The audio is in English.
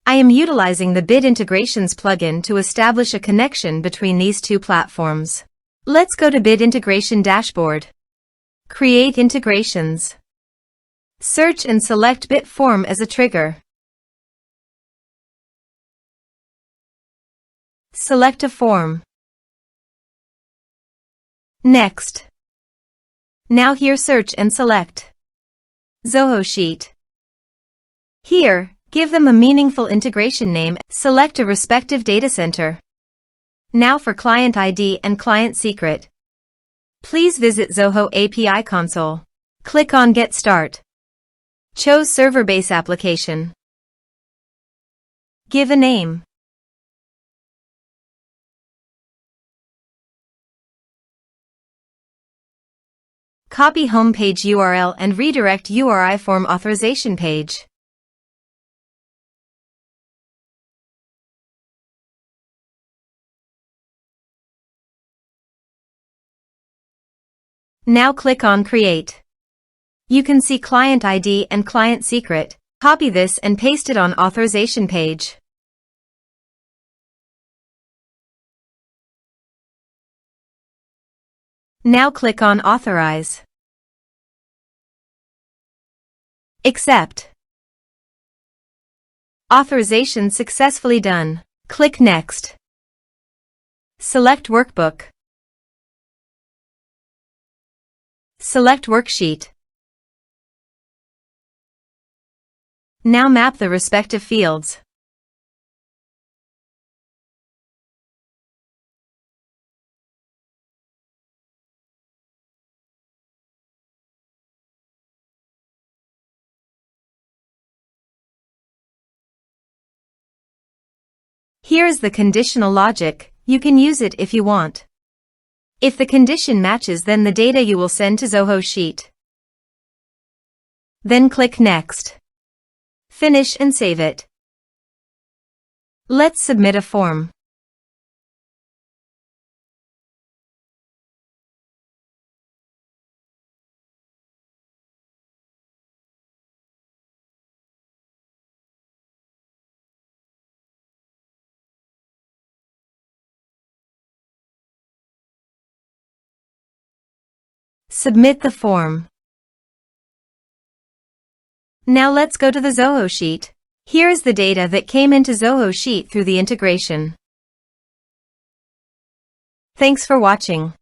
I am utilizing the Bit Integrations plugin to establish a connection between these two platforms. Let's go to Bit Integration Dashboard. Create integrations. Search and select Bit Form as a trigger. Select a form. Next. Now here search and select Zoho Sheet. Here, give them a meaningful integration name. Select a respective data center. Now for client ID and client secret. Please visit Zoho API console. Click on Get Start. Choose Server Base Application. Give a name. Copy homepage URL and redirect URI form authorization page. Now click on Create. You can see client ID and client secret. Copy this and paste it on authorization page. Now click on Authorize. Accept. Authorization successfully done. Click Next. Select Workbook. Select Worksheet. Now map the respective fields. Here is the conditional logic. You can use it if you want. If the condition matches, then the data you will send to Zoho Sheet. Then click Next. Finish and save it. Let's submit a form. Submit the form. Now let's go to the Zoho Sheet. Here is the data that came into Zoho Sheet through the integration. Thanks for watching.